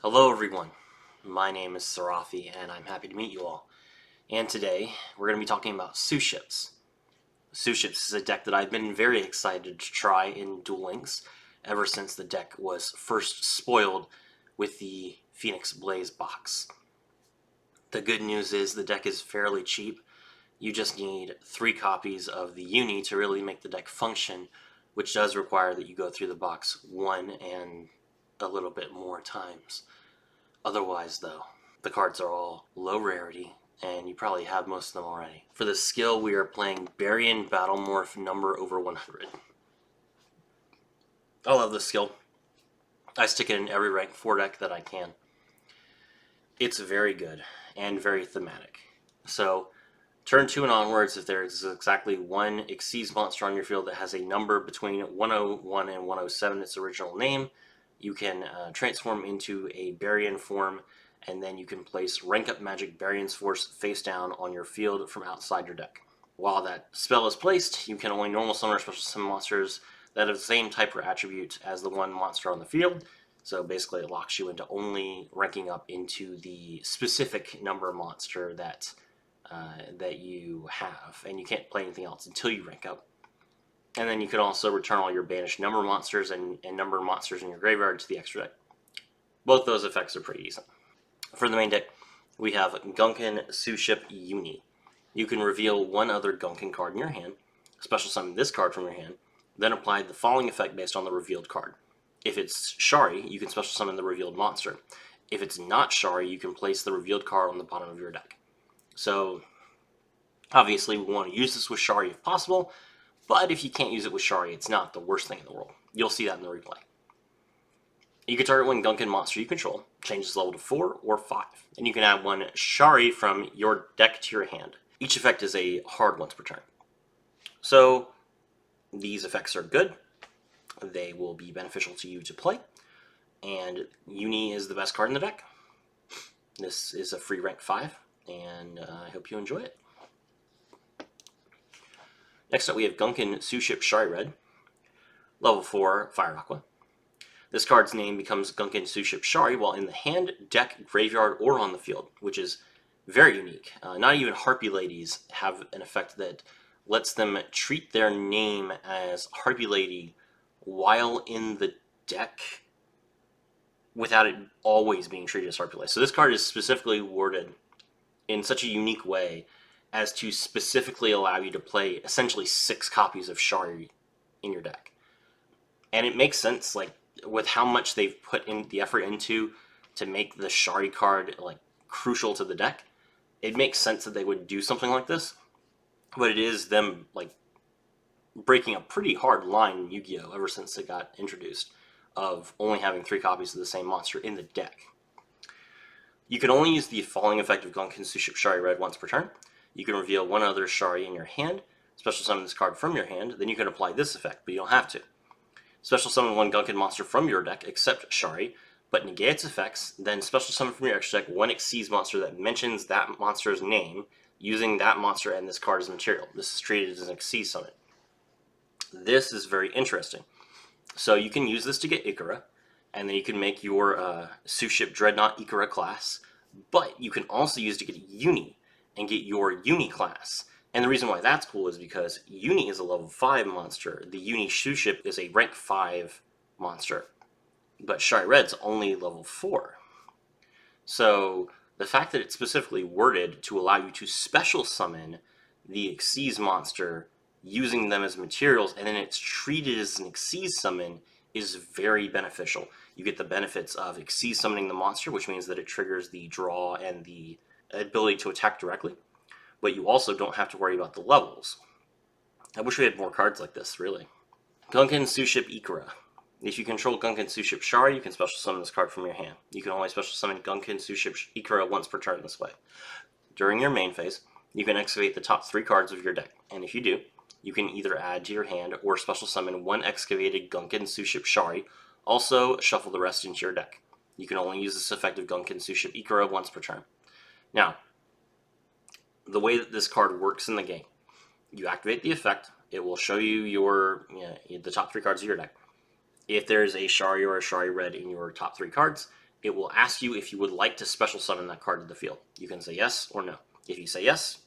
Hello everyone, my name is Sarafi and I'm happy to meet you all. And today we're going to be talking about Suships. Suships is a deck that I've been very excited to try in Duel Links ever since the deck was first spoiled with the Phoenix Blaze box. The good news is the deck is fairly cheap. You just need 3 copies of the Uni to really make the deck function, which does require that you go through the box 1 and a little bit more times. Otherwise, though, the cards are all low rarity, and you probably have most of them already. For the skill, we are playing Baryon Battlemorph number over 100. I love this skill. I stick it in every rank 4 deck that I can. It's very good and very thematic. So, turn 2 and onwards, if there is exactly one Xyz monster on your field that has a number between 101 and 107, its original name, you can transform into a Baryon form, and then you can place Rank Up Magic Baryon's Force face down on your field from outside your deck. While that spell is placed, you can only normal summon or special summon monsters that have the same type or attribute as the one monster on the field. So basically it locks you into only ranking up into the specific number monster that you have, and you can't play anything else until you rank up. And then you can also return all your banished number monsters and number monsters in your graveyard to the extra deck. Both those effects are pretty decent. For the main deck, we have Gunkan Suship Uni. You can reveal one other Gunkan card in your hand, special summon this card from your hand, then apply the following effect based on the revealed card. If it's Shari, you can special summon the revealed monster. If it's not Shari, you can place the revealed card on the bottom of your deck. So, obviously, we want to use this with Shari if possible, but if you can't use it with Shari, it's not the worst thing in the world. You'll see that in the replay. You can target one Gunkan monster you control, change its level to 4 or 5, and you can add one Shari from your deck to your hand. Each effect is a hard once per turn. So, these effects are good. They will be beneficial to you to play, and Uni is the best card in the deck. This is a free rank 5, and I hope you enjoy it. Next up we have Gunkan Suship Shari Red, level 4 Fire Aqua. This card's name becomes Gunkan Suship Shari while in the hand, deck, graveyard, or on the field, which is very unique. Not even Harpy Ladies have an effect that lets them treat their name as Harpy Lady while in the deck without it always being treated as Harpy Lady. So this card is specifically worded in such a unique way as to specifically allow you to play essentially 6 copies of Shari in your deck. And it makes sense, like, with how much they've put in the effort into to make the Shari card, like, crucial to the deck. It makes sense that they would do something like this, but it is them, like, breaking a pretty hard line in Yu-Gi-Oh! Ever since it got introduced, of only having 3 copies of the same monster in the deck. You can only use the following effect of Gunkan Suship Shari Red once per turn. You can reveal one other Shari in your hand, special summon this card from your hand, then you can apply this effect, but you don't have to. Special summon one Gunkan monster from your deck, except Shari, but negate its effects, then special summon from your extra deck one Xyz monster that mentions that monster's name, using that monster and this card as material. This is treated as an Xyz summon. This is very interesting. So you can use this to get Ikara, and then you can make your Suship Dreadnought Ikara class, but you can also use it to get Uni, and get your Uni class. And the reason why that's cool is because Uni is a level 5 monster. The Uni Suship is a rank 5 monster. But Shari Red's only level 4. So the fact that it's specifically worded to allow you to special summon the Xyz monster using them as materials, and then it's treated as an Xyz summon, is very beneficial. You get the benefits of Xyz summoning the monster, which means that it triggers the draw and the ability to attack directly, but you also don't have to worry about the levels. I wish we had more cards like this, really. Gunkan Suship Ikara. If you control Gunkan Suship Shari, you can special summon this card from your hand. You can only special summon Gunkan Suship Ikara once per turn this way. During your main phase, you can excavate the top 3 cards of your deck, and if you do, you can either add to your hand or special summon one excavated Gunkan Suship Shari, also shuffle the rest into your deck. You can only use this effect of Gunkan Suship Ikara once per turn. Now, the way that this card works in the game, you activate the effect, it will show you the top 3 cards of your deck. If there's a Shari or a Shari Red in your top 3 cards, it will ask you if you would like to special summon that card to the field. You can say yes or no. If you say yes,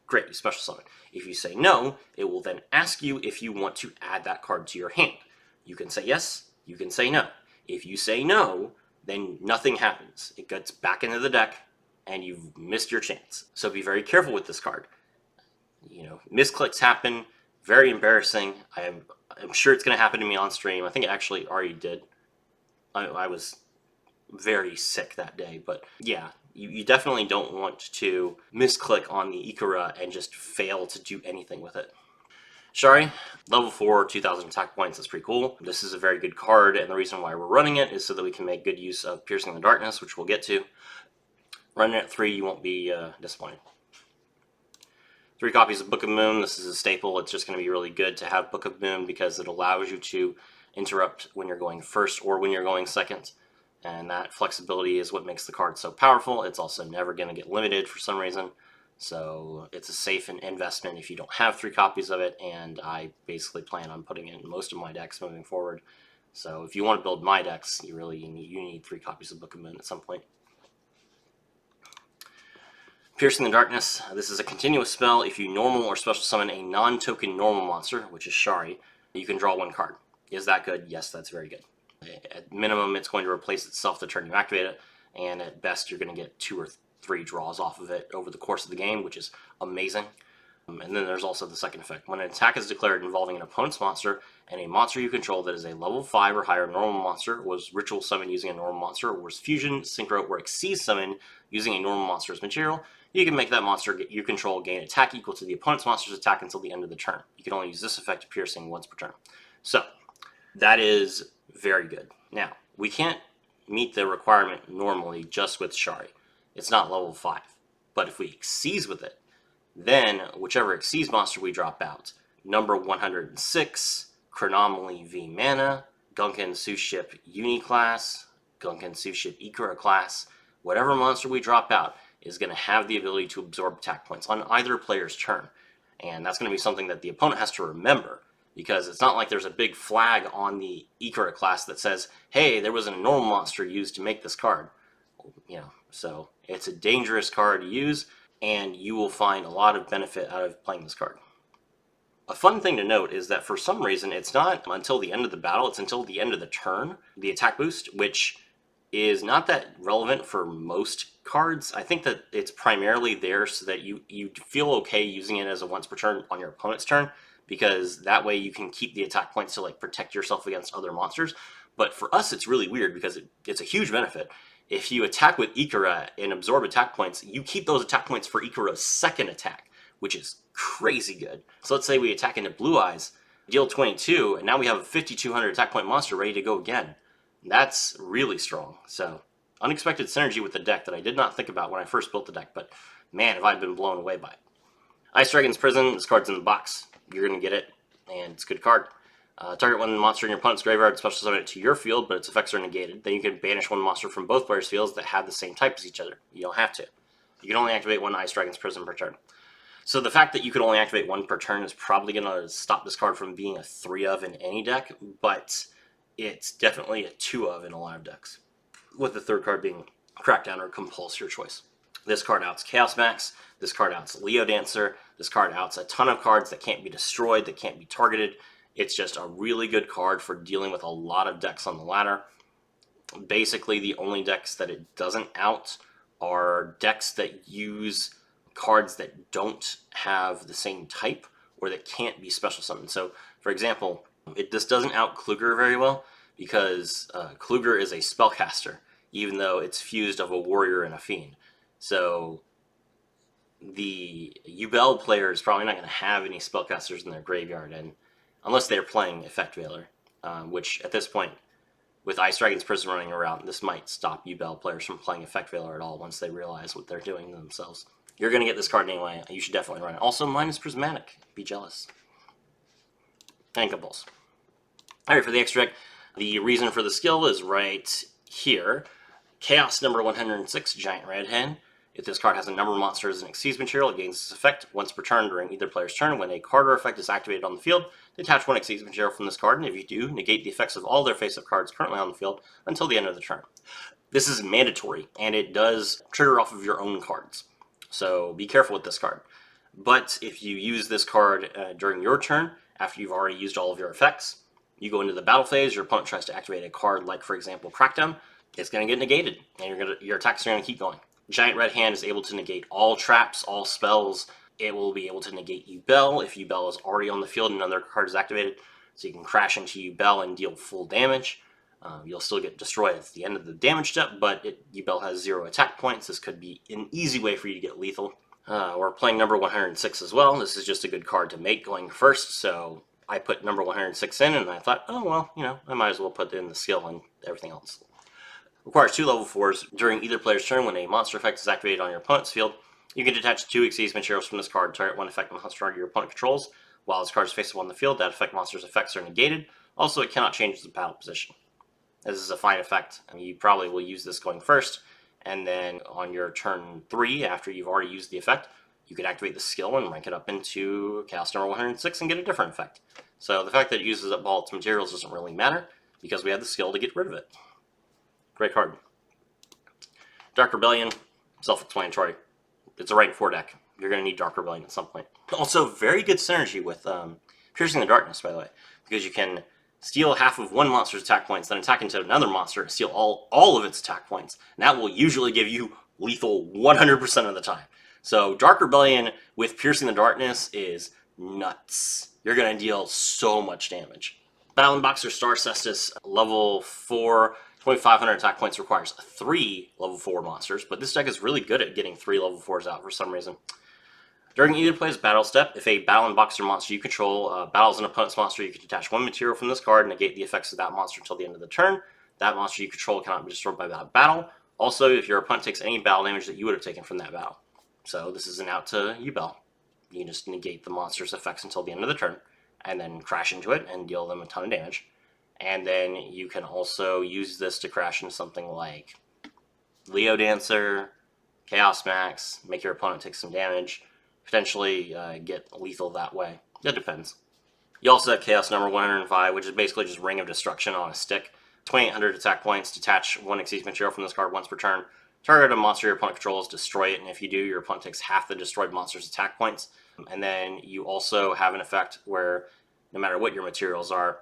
great, you special summon. If you say no, it will then ask you if you want to add that card to your hand. You can say yes, you can say no. If you say no, then nothing happens. It gets back into the deck, and you've missed your chance. So be very careful with this card. Misclicks happen, very embarrassing. I'm sure it's going to happen to me on stream. I think it actually already did. I was very sick that day, but yeah, you definitely don't want to misclick on the Ikura and just fail to do anything with it. Shari, level 4, 2,000 attack points, that's pretty cool. This is a very good card, and the reason why we're running it is so that we can make good use of Piercing the Darkness, which we'll get to. Running at 3, you won't be disappointed. 3 copies of Book of Moon, this is a staple. It's just going to be really good to have Book of Moon because it allows you to interrupt when you're going first or when you're going second. And that flexibility is what makes the card so powerful. It's also never going to get limited for some reason. So it's a safe investment if you don't have 3 copies of it, and I basically plan on putting it in most of my decks moving forward. So if you want to build my decks, you need 3 copies of Book of Moon at some point. Piercing the Darkness. This is a continuous spell. If you normal or special summon a non-token normal monster, which is Shari, you can draw 1 card. Is that good? Yes, that's very good. At minimum, it's going to replace itself the turn you activate it, and at best, you're going to get 2 or 3 draws off of it over the course of the game, which is amazing. And then there's also the second effect. When an attack is declared involving an opponent's monster, and a monster you control that is a level 5 or higher normal monster, was ritual summoned using a normal monster, or was fusion, synchro, or exceed summoned using a normal monster's material, you can make that monster you control gain attack equal to the opponent's monster's attack until the end of the turn. You can only use this effect piercing once per turn. So, that is very good. Now, we can't meet the requirement normally just with Shari. It's not level 5. But if we exceed with it, then whichever exceeds monster we drop out, number 106, Chronomaly V Mana, Gunkan Suship Uniclass, Gunkan Suship Ikura class, whatever monster we drop out is going to have the ability to absorb attack points on either player's turn. And that's going to be something that the opponent has to remember, because it's not like there's a big flag on the Ikura class that says, hey, there was a normal monster used to make this card. So it's a dangerous card to use, and you will find a lot of benefit out of playing this card. A fun thing to note is that for some reason, it's not until the end of the battle, it's until the end of the turn, the attack boost, which is not that relevant for most cards. I think that it's primarily there so that you feel okay using it as a once per turn on your opponent's turn, because that way you can keep the attack points to protect yourself against other monsters. But for us, it's really weird because it's a huge benefit. If you attack with Ikura and absorb attack points, you keep those attack points for Ikura's second attack, which is crazy good. So let's say we attack into Blue Eyes, deal 22, and now we have a 5,200 attack point monster ready to go again. That's really strong. So, unexpected synergy with the deck that I did not think about when I first built the deck, but man, have I been blown away by it. Ice Dragon's Prison, this card's in the box. You're going to get it, and it's a good card. Target one monster in your opponent's graveyard, special summon it to your field, but its effects are negated. Then you can banish one monster from both players' fields that have the same type as each other. You don't have to. You can only activate 1 Ice Dragon's Prison per turn. So the fact that you can only activate 1 per turn is probably going to stop this card from being a 3 of in any deck, but it's definitely a 2 of in a lot of decks, with the third card being Crackdown or Compulse, your choice. This card outs Chaos Max, this card outs Leo Dancer, this card outs a ton of cards that can't be destroyed, that can't be targeted. It's just a really good card for dealing with a lot of decks on the ladder. Basically, the only decks that it doesn't out are decks that use cards that don't have the same type or that can't be special summoned. So, for example, this doesn't out Kluger very well because Kluger is a spellcaster, even though it's fused of a warrior and a fiend. So the Yubel player is probably not going to have any spellcasters in their graveyard, and unless they're playing Effect Veiler, which at this point, with Ice Dragon's Prison running around, this might stop Yubel players from playing Effect Veiler at all once they realize what they're doing to themselves. You're going to get this card anyway. You should definitely run it. Also, mine is Prismatic. Be jealous. And Compulse. Alright, for the extra deck, the reason for the skill is right here. Chaos number 106, Giant Redhead. If this card has a number of monsters and exceeds material, it gains this effect once per turn during either player's turn. When a card or effect is activated on the field, detach 1 exceeds material from this card, and if you do, negate the effects of all their face-up cards currently on the field until the end of the turn. This is mandatory, and it does trigger off of your own cards. So be careful with this card. But if you use this card during your turn, after you've already used all of your effects, you go into the battle phase, your opponent tries to activate a card like, for example, Crackdown, it's going to get negated, and your attacks are going to keep going. Giant Red Hand is able to negate all traps, all spells. It will be able to negate Yubel if Yubel is already on the field and another card is activated, so you can crash into Yubel and deal full damage. You'll still get destroyed at the end of the damage step, but Yubel has 0 attack points. This could be an easy way for you to get lethal. We're playing number 106 as well. This is just a good card to make going first, so I put number 106 in, and I thought, oh, well, I might as well put in the skill and everything else. Requires 2 level 4s. During either player's turn, when a monster effect is activated on your opponent's field, you can detach 2 Xyz materials from this card, target one effect monster your opponent controls. While this card is face up on the field, that effect monster's effects are negated. Also, it cannot change the battle position. This is a fine effect. You probably will use this going first, and then on your turn 3, after you've already used the effect, you can activate the skill and rank it up into Chaos number 106 and get a different effect. So the fact that it uses up all its materials doesn't really matter, because we have the skill to get rid of it. Great card. Dark Rebellion, self-explanatory. It's a rank 4 deck. You're going to need Dark Rebellion at some point. Also, very good synergy with Piercing the Darkness, by the way, because you can steal half of one monster's attack points, then attack into another monster and steal all of its attack points. And that will usually give you lethal 100% of the time. So Dark Rebellion with Piercing the Darkness is nuts. You're going to deal so much damage. Battling Boxer Star Cestus, level 4, 2,500 attack points, requires 3 level 4 monsters, but this deck is really good at getting 3 level 4s out for some reason. During either player's battle step, if a Battling Boxer monster you control battles an opponent's monster, you can detach 1 material from this card and negate the effects of that monster until the end of the turn. That monster you control cannot be destroyed by that battle. Also, if your opponent takes any battle damage that you would have taken from that battle. So this is an out to Yubel. You can just negate the monster's effects until the end of the turn, and then crash into it and deal them a ton of damage. And then you can also use this to crash into something like Leo Dancer, Chaos Max, make your opponent take some damage, potentially get lethal that way. It depends. You also have Chaos number 105, which is basically just Ring of Destruction on a stick. 2,800 attack points, detach 1 Xyz material from this card once per turn. Target a monster your opponent controls, destroy it, and if you do, your opponent takes half the destroyed monster's attack points. And then you also have an effect where, no matter what your materials are,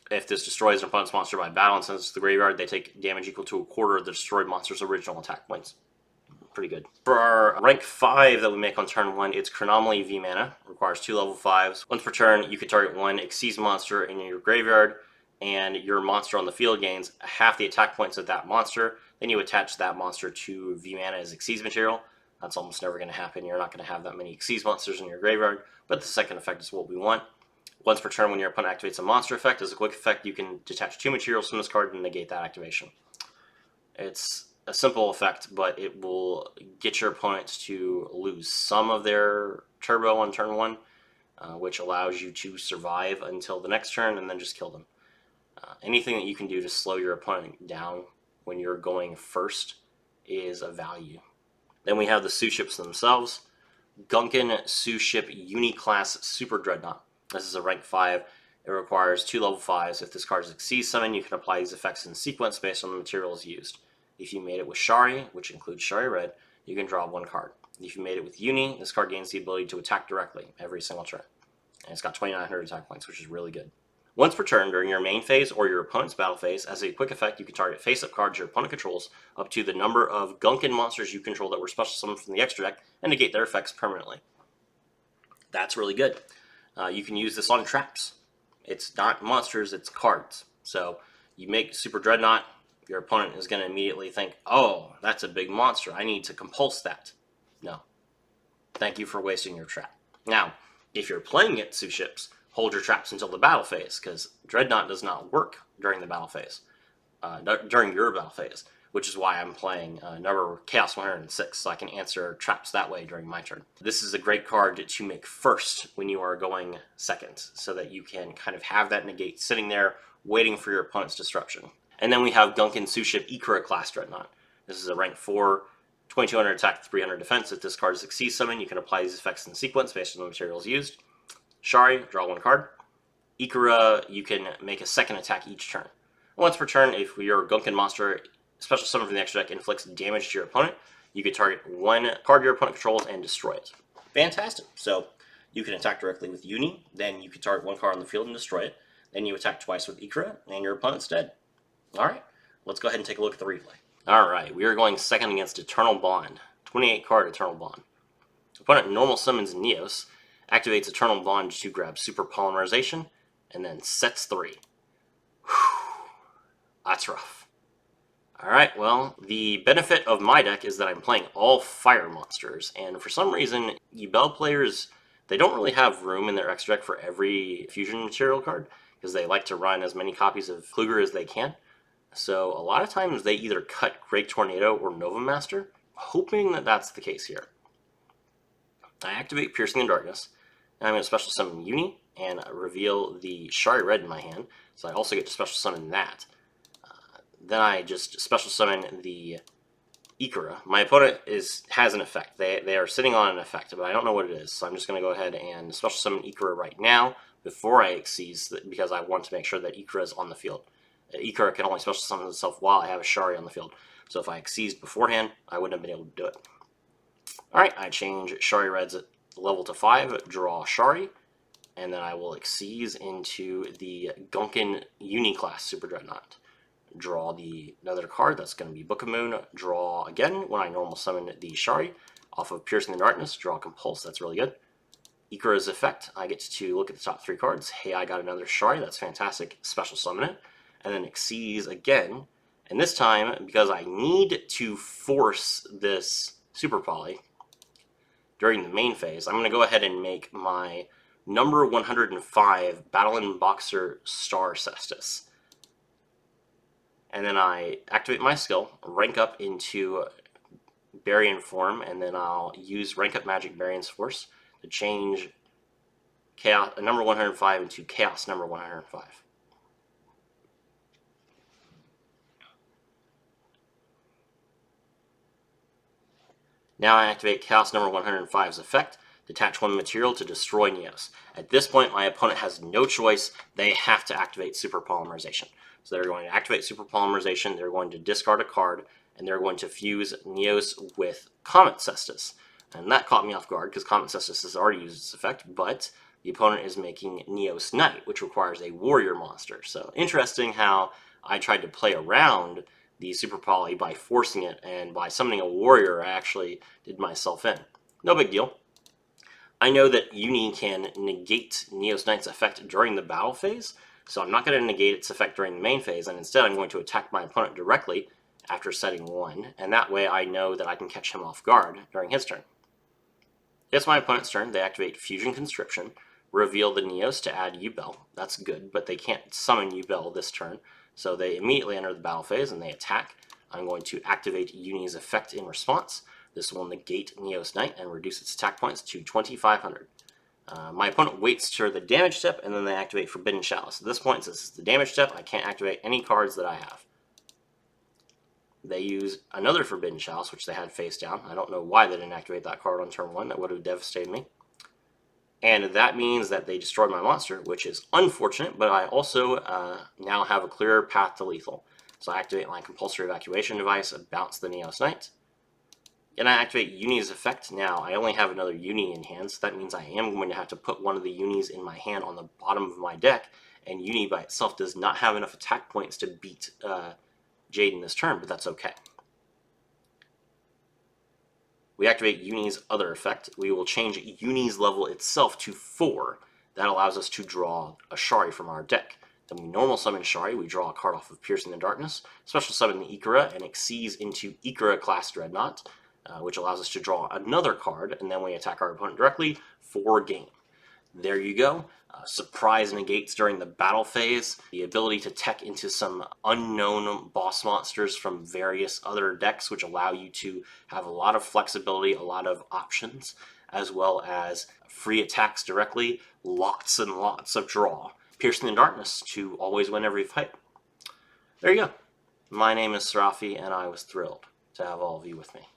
if this destroys an opponent's monster by battle and sends it to the graveyard, they take damage equal to a quarter of the destroyed monster's original attack points. Pretty good. For our rank 5 that we make on turn 1, it's Chronomaly V mana. Requires 2 level 5s. Once per turn, you can target 1 Xyz monster in your graveyard, and your monster on the field gains half the attack points of that monster. Then you attach that monster to V mana as Xyz material. That's almost never going to happen. You're not going to have that many Xyz monsters in your graveyard, but the second effect is what we want. Once per turn, when your opponent activates a monster effect, as a quick effect, you can detach 2 materials from this card and negate that activation. It's a simple effect, but it will get your opponents to lose some of their turbo on turn 1, which allows you to survive until the next turn and then just kill them. Anything that you can do to slow your opponent down when you're going first is of value. Then we have the Suships themselves. Gunkan Suship Uni-Class Super Dreadnought. This is a rank 5. It requires 2 level 5s. If this card is Xyz summon, you can apply these effects in sequence based on the materials used. If you made it with Shari, which includes Shari Red, you can draw 1 card. If you made it with Uni, this card gains the ability to attack directly every single turn. And it's got 2,900 attack points, which is really good. Once per turn, during your main phase or your opponent's battle phase, as a quick effect, you can target face-up cards your opponent controls up to the number of Gunkan monsters you control that were special summoned from the extra deck and negate their effects permanently. That's really good. You can use this on traps. It's not monsters, it's cards. So you make Super Dreadnought, your opponent is going to immediately think, oh, that's a big monster. I need to compulse that. No. Thank you for wasting your trap. Now, if you're playing it, Suships, hold your traps until the battle phase, because Dreadnought does not work during the battle phase, during your battle phase, which is why I'm playing number Chaos 106, so I can answer traps that way during my turn. This is a great card to make first when you are going second, so that you can kind of have that negate sitting there waiting for your opponent's disruption. And then we have Gunkan Suship Ikura Class Dreadnought. This is a rank 4, 2,200 attack, 300 defense. If this card is Xyz summon, you can apply these effects in sequence based on the materials used. Shari, draw 1 card. Ikura, you can make a second attack each turn. Once per turn, if your Gunkan monster special summon from the extra deck inflicts damage to your opponent, you can target one card your opponent controls and destroy it. Fantastic. So you can attack directly with Uni, then you can target one card on the field and destroy it. Then you attack twice with Ikra, and your opponent's dead. Alright, let's go ahead and take a look at the replay. Alright, we are going second against Eternal Bond. 28 card Eternal Bond. Opponent normal summons Neos, activates Eternal Bond to grab Super Polymerization, and then sets 3. Whew. That's rough. Alright, well, the benefit of my deck is that I'm playing all fire monsters, and for some reason, Yubel players, they don't really have room in their extra deck for every fusion material card, because they like to run as many copies of Kluger as they can. So a lot of times they either cut Great Tornado or Nova Master, hoping that that's the case here. I activate Piercing the Darkness, and I'm going to special summon Uni, and reveal the Shari Red in my hand, so I also get to special summon that. Then I just special summon the Ikra. My opponent has an effect. They are sitting on an effect, but I don't know what it is, so I'm just going to go ahead and special summon Ikra right now before I Xyz, because I want to make sure that Ikra is on the field. Ikra can only special summon itself while I have a Shari on the field, so if I Xyzed beforehand, I wouldn't have been able to do it. Alright, I change Shari Red's level to 5, draw Shari, and then I will Xyz into the Gunkin Uni-class Super Dreadnought. Draw another card, that's going to be Book of Moon. Draw again when I normal summon the Shari. Off of Piercing the Darkness, draw Compulse, that's really good. Ikra's effect, I get to look at the top 3 cards. Hey, I got another Shari, that's fantastic. Special summon it. And then Xyz again. And this time, because I need to force this Super Poly during the main phase, I'm going to go ahead and make my number 105 Battle Boxer Star Cestus. And then I activate my skill, rank up into Baryon form, and then I'll use rank up Magic Baryon's Force to change Chaos number 105 into Chaos number 105. Now I activate Chaos number 105's effect, detach one material to destroy Neos. At this point, my opponent has no choice. They have to activate Super Polymerization. So they're going to activate Super Polymerization, they're going to discard a card, and they're going to fuse Neos with Comet Cestus. And that caught me off guard, because Comet Cestus has already used its effect, but the opponent is making Neos Knight, which requires a warrior monster. So interesting how I tried to play around the Super Poly by forcing it, and by summoning a warrior, I actually did myself in. No big deal. I know that Uni can negate Neos Knight's effect during the battle phase, so I'm not going to negate its effect during the main phase, and instead I'm going to attack my opponent directly after setting 1, and that way I know that I can catch him off guard during his turn. It's my opponent's turn. They activate Fusion Conscription, reveal the Neos to add Yubel. That's good, but they can't summon Yubel this turn, so they immediately enter the battle phase and they attack. I'm going to activate Uni's effect in response. This will negate Neos Knight and reduce its attack points to 2,500. My opponent waits for the damage step, and then they activate Forbidden Chalice. At this point, since it's the damage step, I can't activate any cards that I have. They use another Forbidden Chalice, which they had face down. I don't know why they didn't activate that card on turn 1. That would have devastated me. And that means that they destroyed my monster, which is unfortunate, but I also now have a clearer path to lethal. So I activate my Compulsory Evacuation device, bounce the Neos Knight. And I activate Uni's effect. Now, I only have another Uni in hand, so that means I am going to have to put one of the Unis in my hand on the bottom of my deck, and Uni by itself does not have enough attack points to beat Jade in this turn, but that's okay. We activate Uni's other effect. We will change Uni's level itself to 4. That allows us to draw a Shari from our deck. Then we normal summon Shari, we draw a card off of Piercing the Darkness, special summon the Ikra, and Xyz into Ikra class Dreadnought, which allows us to draw another card, and then we attack our opponent directly for game. There you go. Surprise negates during the battle phase, the ability to tech into some unknown boss monsters from various other decks, which allow you to have a lot of flexibility, a lot of options, as well as free attacks directly, lots and lots of draw. Piercing the Darkness to always win every fight. There you go. My name is Serafi, and I was thrilled to have all of you with me.